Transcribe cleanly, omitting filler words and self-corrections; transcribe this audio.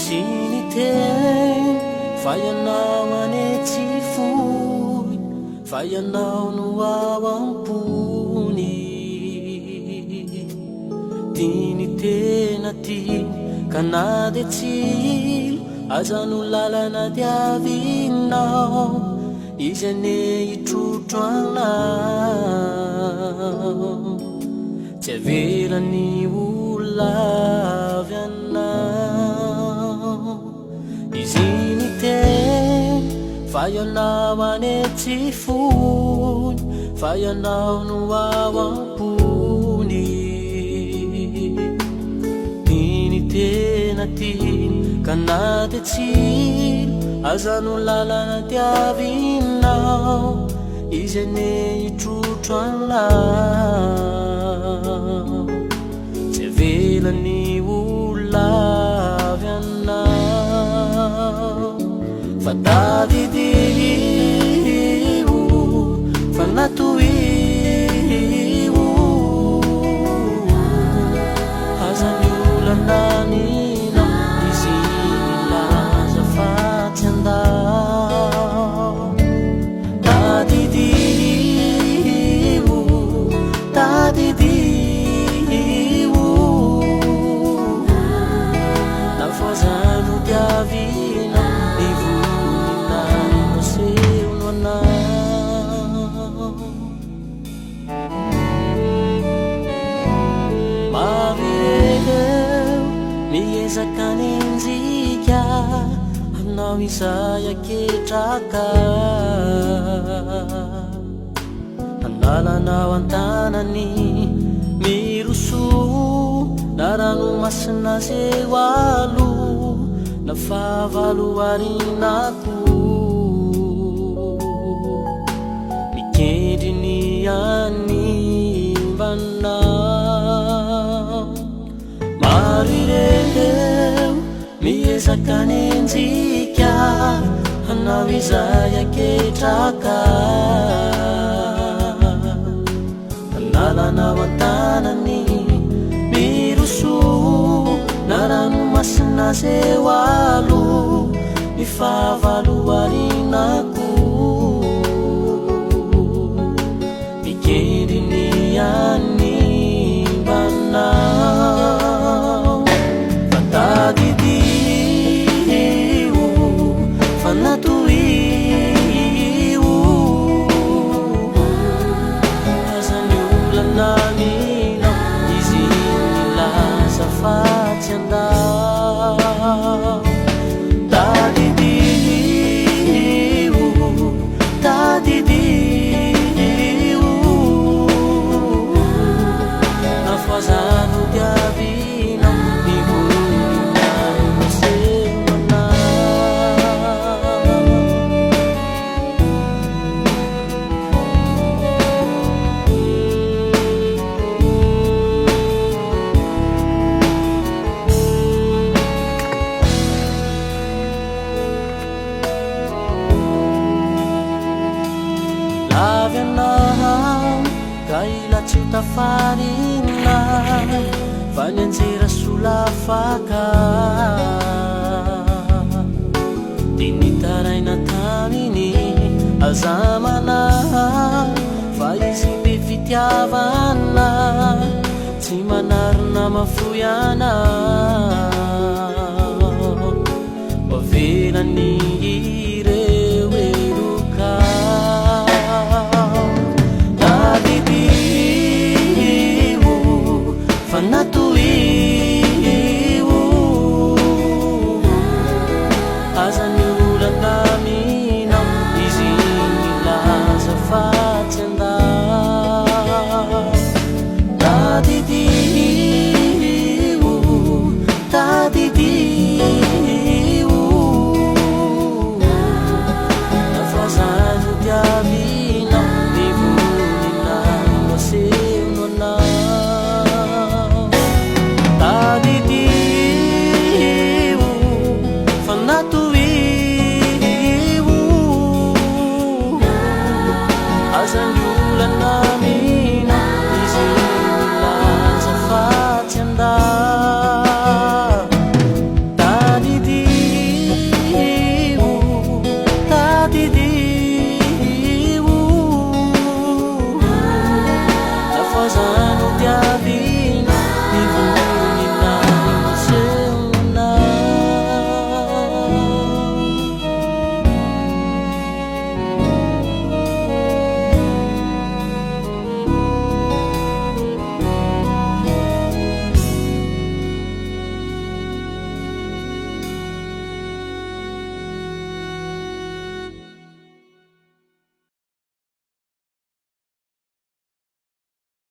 Iziny teny fa ianao manetsy foy, fa ianao no ao am-pony. Diny tena tiny ka na de tsilo aza no lalana diavinao, izy ane itrotro anao, tsy avelany olavy anao. Iziny teny fa ianao anetsy foy, fa ianao no ao am-pony. Diny tena tiny ka na de tsilo aza no lalana diavinao, izy ane itrotro anao, tsy avelany olavy anao. Fa tadidio fa natoio aza ny olananina, izy milaza fa tsy andao. Tadidio nafazano diavina, ivonina naseo no anao. Mavireo miezaka ninjika anao izay aketraka, analanao an-tanany miroso na ranomasina zeo alo, na fahavaloarinako mikendry ny animbanao. Maro ireo miezaka ninjika anao izay aketraka, analanao an-tanany miroso na ranomasina zeo alo, ny fahavaloarinako mikendry ny animbanao. Fa tadidio fa natoio aza ny olananina, izy milaza fa tsy andao. Tadidio nafazano diavina, ivonina naseo anao. Lavy anao ka ila tsy tafarina, fa ny anjera solafaka dia nitaraina taminy azamana, fa izy be fitiavana tsy manarina mafoiana, mavelany ireo eroka. Tadidio fa natoio aza ny olanamina, izy milaza fa tsy andao. Tadidio za